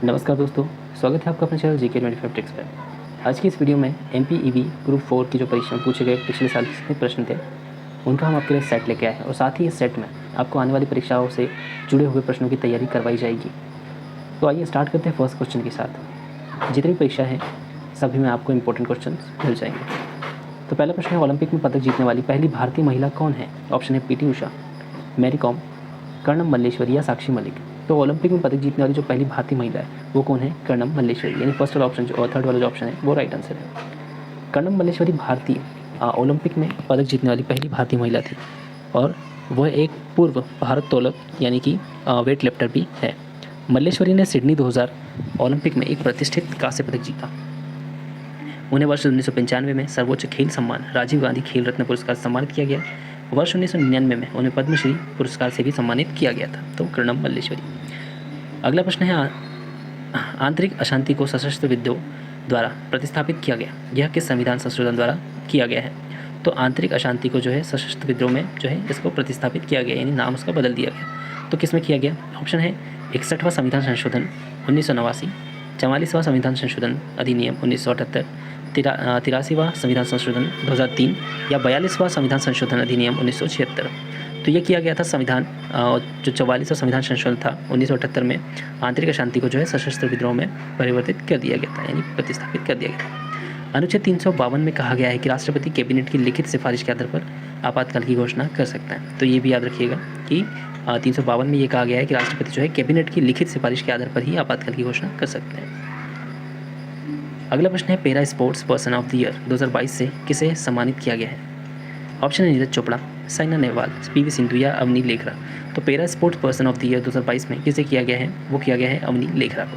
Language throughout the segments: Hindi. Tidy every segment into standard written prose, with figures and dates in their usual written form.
नमस्कार दोस्तों, स्वागत है आपका अपने चैनल जीके 25 ट्रिक्स पर। आज की इस वीडियो में एमपीईबी ग्रुप 4 की जो परीक्षा में पूछे गए पिछले साल जितने प्रश्न थे उनका हम आपके लिए सेट लेके आए हैं और साथ ही इस सेट में आपको आने वाली परीक्षाओं से जुड़े हुए प्रश्नों की तैयारी करवाई जाएगी। तो आइए स्टार्ट करते हैं फर्स्ट क्वेश्चन के साथ। जितनी परीक्षा है सभी में आपको इंपॉर्टेंट क्वेश्चन मिल जाएंगे। तो पहला प्रश्न है, ओलंपिक में पदक जीतने वाली पहली भारतीय महिला कौन है? ऑप्शन है PT Usha, Mary com, Karnam Malleswari या साक्षी मलिक। तो ओलंपिक में पदक जीतने वाली जो पहली भारतीय महिला है वो कौन है? कर्णम मल्लेश्वरी, यानी फर्स्ट वाला ऑप्शन जो थर्ड वाला जो ऑप्शन है वो राइट आंसर है। कर्णम मल्लेश्वरी भारतीय ओलंपिक में पदक जीतने वाली पहली भारतीय महिला थी और वह एक पूर्व भारोत्तोलक यानी कि वेट लिफ्टर भी है। मल्लेश्वरी ने सिडनी 2000 ओलंपिक में एक प्रतिष्ठित कांस्य पदक जीता। उन्हें वर्ष 1995 में सर्वोच्च खेल सम्मान राजीव गांधी खेल रत्न पुरस्कार से सम्मानित किया गया। वर्ष 1999 में उन्हें पद्मश्री पुरस्कार से भी सम्मानित किया गया था। तो कर्णम मल्लेश्वरी। अगला प्रश्न है, आंतरिक अशांति को सशस्त्र विद्रोह द्वारा प्रतिस्थापित किया गया, यह किस संविधान संशोधन द्वारा किया गया है? तो आंतरिक अशांति को जो है सशस्त्र विद्रोह में जो है इसको प्रतिस्थापित किया गया, यानी नाम उसका बदल दिया गया। तो किस में किया गया? ऑप्शन है 61वां संविधान संशोधन 1989, 44वां संविधान संशोधन अधिनियम 1978, 83वां संविधान संशोधन 2003 या 42वां संविधान संशोधन अधिनियम 1976। तो ये किया गया था संविधान जो 44वां संविधान संशोधन था 1978 में आंतरिक अशांति को जो है सशस्त्र विद्रोह में परिवर्तित कर दिया गया था, यानी प्रतिस्थापित कर दिया गया था। अनुच्छेद 352 में कहा गया है कि राष्ट्रपति कैबिनेट की लिखित सिफारिश के आधार पर आपातकाल की घोषणा कर सकता है। तो ये भी याद रखिएगा कि 352 में ये कहा गया है कि राष्ट्रपति जो है कैबिनेट की लिखित सिफारिश के आधार पर ही आपातकाल की घोषणा कर सकते हैं। अगला प्रश्न है, para sports person of the year 2022 से किसे सम्मानित किया गया है? ऑप्शन है नीरज चोपड़ा, साइना नेहवाल, पीवी सिंधु या अवनी लेखरा। तो para sports person of the year 2022 में किसे किया गया है? वो किया गया है अवनी लेखरा को।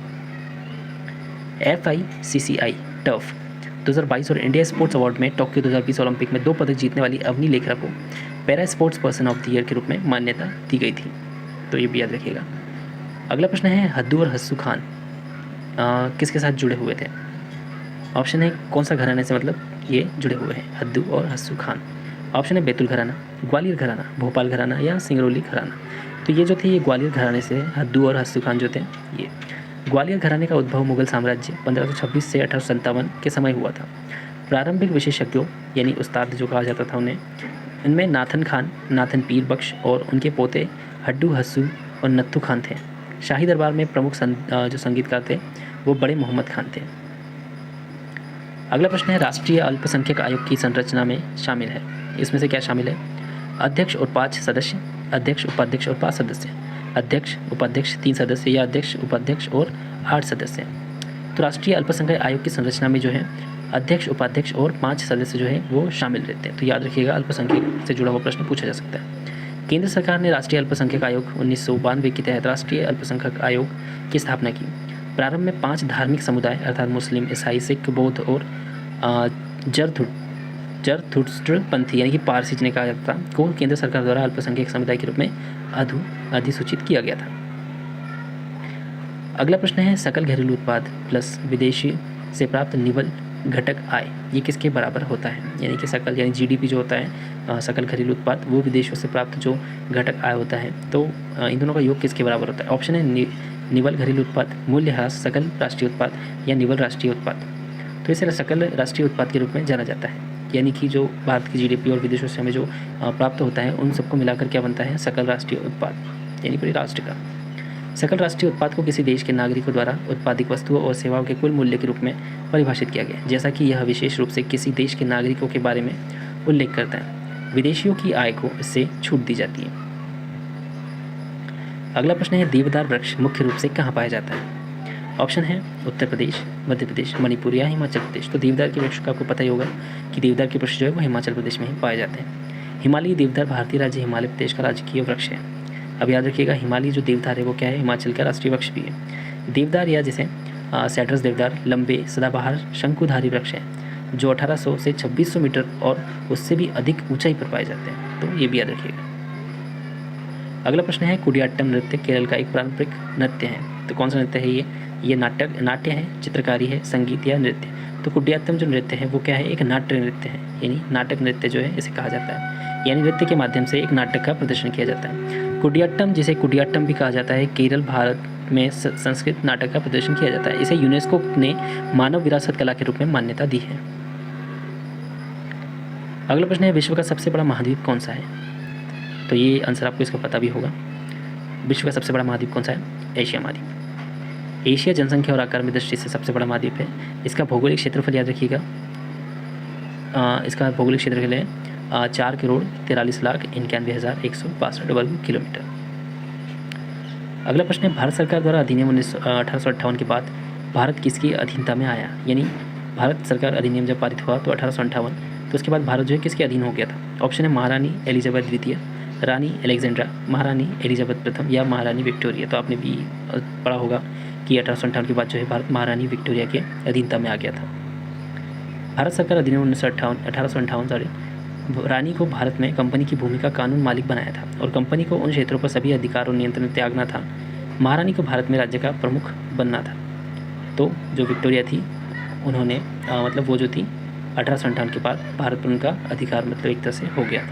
FICCI टर्फ 2022 और इंडिया स्पोर्ट्स अवार्ड में टोक्यो 2020 ओलंपिक में 2 पदक जीतने वाली अवनी लेखरा को para sports person of the year के रूप में मान्यता दी गई थी। तो ये भी याद रखिएगा। अगला प्रश्न है, हद्दू और हस्सू खान किसके साथ जुड़े हुए थे? ऑप्शन है कौन सा घराने से मतलब ये जुड़े हुए हैं, हद्दू और हस्सू खान। ऑप्शन है बैतूल घराना, ग्वालियर घराना, भोपाल घराना या सिंगरौली घराना। तो ये जो थे ये ग्वालियर घराने से हद्दू और हस्सू खान जो थे ये। ग्वालियर घराने का उद्भव मुगल साम्राज्य 1526 से 1857 के समय हुआ था। प्रारंभिक विशेषज्ञों यानी उस्ताद जो कहा जाता था उन्हें, इनमें नाथन खान, नाथन पीर बख्श और उनके पोते हड्डू हस्सू और नत्थू खान थे। शाही दरबार में प्रमुख जो संगीतकार थे वो बड़े मोहम्मद खान थे। अगला प्रश्न है, राष्ट्रीय अल्पसंख्यक आयोग की संरचना में शामिल है, इसमें से क्या शामिल है? अध्यक्ष और 5 सदस्य, अध्यक्ष उपाध्यक्ष और 5 सदस्य, अध्यक्ष उपाध्यक्ष 3 सदस्य या अध्यक्ष उपाध्यक्ष और 8 सदस्य। तो राष्ट्रीय अल्पसंख्यक आयोग की संरचना में जो है अध्यक्ष उपाध्यक्ष और 5 सदस्य जो है वो शामिल रहते हैं। तो याद रखिएगा, अल्पसंख्यक से जुड़ा हुआ प्रश्न पूछा जा सकता है। केंद्र सरकार ने राष्ट्रीय अल्पसंख्यक आयोग 1992 के तहत राष्ट्रीय अल्पसंख्यक आयोग की स्थापना की। प्रारंभ में 5 धार्मिक समुदाय अर्थात मुस्लिम, ईसाई, सिख, बौद्ध और जरथुस्ट्र पंथी यानी कि पारसी जिन्हें कहा जाता था को केंद्र सरकार द्वारा अल्पसंख्यक समुदाय के रूप में अधिसूचित किया गया था। अगला प्रश्न है, सकल घरेलू उत्पाद प्लस विदेशी से प्राप्त निवल घटक आय ये किसके बराबर होता है? यानी कि सकल यानी GDP जो होता है सकल घरेलू उत्पाद वो विदेशों से प्राप्त जो घटक आय होता है तो इन दोनों का योग किसके बराबर होता है? ऑप्शन है निवल घरेलू उत्पाद, मूल्यह्रास, सकल राष्ट्रीय उत्पाद या निवल राष्ट्रीय उत्पाद। तो इसे सकल राष्ट्रीय उत्पाद के रूप में जाना जाता है, यानी कि जो भारत की GDP और विदेशों से हमें जो प्राप्त होता है उन सबको मिलाकर क्या बनता है? सकल राष्ट्रीय उत्पाद, यानी पूरे राष्ट्र का। सकल राष्ट्रीय उत्पाद को किसी देश के नागरिकों द्वारा उत्पादित वस्तुओं और सेवाओं के कुल मूल्य के रूप में परिभाषित किया गया, जैसा कि यह विशेष रूप से किसी देश के नागरिकों के बारे में उल्लेख करता है। विदेशियों की आय को इससे छूट दी जाती है। अगला प्रश्न है, देवदार वृक्ष मुख्य रूप से कहाँ पाया जाता है? ऑप्शन है उत्तर प्रदेश, मध्य प्रदेश, मणिपुर या हिमाचल प्रदेश। तो देवदार के वृक्ष का आपको पता ही होगा कि देवदार के वृक्ष जो है वो हिमाचल प्रदेश में ही पाए जाते हैं। हिमालयी देवदार भारतीय राज्य हिमाचल प्रदेश का राजकीय वृक्ष है। अब याद रखिएगा, हिमालयी जो देवदार है वो क्या है? हिमाचल का राष्ट्रीय वृक्ष भी है। देवदार या जैसे सैड्रस देवदार लंबे सदाबहार शंकुधारी वृक्ष हैं जो 1800 से 2600 मीटर और उससे भी अधिक ऊंचाई पर पाए जाते हैं। तो ये भी याद रखिएगा। अगला प्रश्न है, कुडियाट्टम नृत्य केरल का एक पारंपरिक नृत्य है। तो कौन सा नृत्य है ये नाट्य है, चित्रकारी है, संगीत या नृत्य? तो कुडियाट्टम जो नृत्य है वो क्या है? एक नाट्य नृत्य है, यानी नाटक नृत्य जो है इसे कहा जाता है, यानी नृत्य के माध्यम से एक नाटक का प्रदर्शन किया जाता है। कुडियाट्टम जिसे कुडियाट्टम भी कहा जाता है केरल, भारत में संस्कृत नाटक का प्रदर्शन किया जाता है। इसे यूनेस्को ने मानव विरासत कला के रूप में मान्यता दी है। अगला प्रश्न है, विश्व का सबसे बड़ा महाद्वीप कौन सा है? तो ये आंसर आपको इसका पता भी होगा। विश्व का सबसे बड़ा महाद्वीप कौन सा है? एशिया महाद्वीप। एशिया जनसंख्या और आकार में दृष्टि से सबसे बड़ा महाद्वीप है। इसका भौगोलिक क्षेत्रफल याद रखिएगा, इसका भौगोलिक क्षेत्रफल है 4,43,91,162 वर्ग किलोमीटर। अगला प्रश्न है, भारत सरकार द्वारा अधिनियम 1858 के बाद भारत किसकी अधीनता में आया? यानी भारत सरकार अधिनियम जब पारित हुआ तो 1858, तो उसके बाद भारत जो है किसके अधीन हो गया था? ऑप्शन है महारानी एलिजाबेथ द्वितीय, रानी अलेक्जेंड्रा, महारानी एलिजाबेथ प्रथम या महारानी विक्टोरिया। तो आपने भी पढ़ा होगा कि 1858 के बाद जो है भारत महारानी विक्टोरिया के अधीनता में आ गया था। भारत सरकार अधिनियम 1858 रानी को भारत में कंपनी की भूमि का कानून मालिक बनाया था और कंपनी को उन क्षेत्रों पर सभी अधिकार और नियंत्रण त्यागना था। महारानी को भारत में राज्य का प्रमुख बनना था। तो जो विक्टोरिया थी उन्होंने मतलब वो जो थी 1858 के बाद भारत पर उनका अधिकार मतलब एक तरह से हो गया था।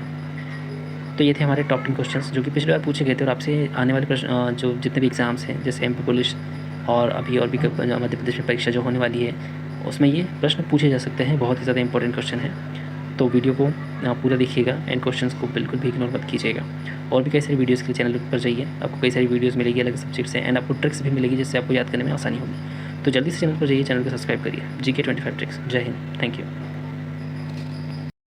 तो ये थे हमारे टॉप 10 क्वेश्चंस जो कि पिछली बार पूछे गए थे और आपसे आने वाले प्रश्न जो जितने भी एग्ज़ाम्स हैं जैसे MP पुलिस और अभी और भी मध्य प्रदेश में परीक्षा जो होने वाली है उसमें ये प्रश्न पूछे जा सकते हैं। बहुत ही ज़्यादा इंपॉर्टेंट क्वेश्चन है। तो वीडियो को पूरा देखिएगा एंड क्वेश्चंस को बिल्कुल भी इग्नोर मत कीजिएगा। और भी कई सारी वीडियोज़ के लिए चैनल पर जाइए, आपको कई सारी वीडियोज़ मिलेगी अलग सब्जेक्ट से एंड आपको ट्रिक्स भी मिलेगी जिससे आपको याद करने में आसानी होगी। तो जल्दी से चैनल पर जाइए, चैनल को सब्सक्राइब करिए। GK 25 tricks. जय हिंद, थैंक यू।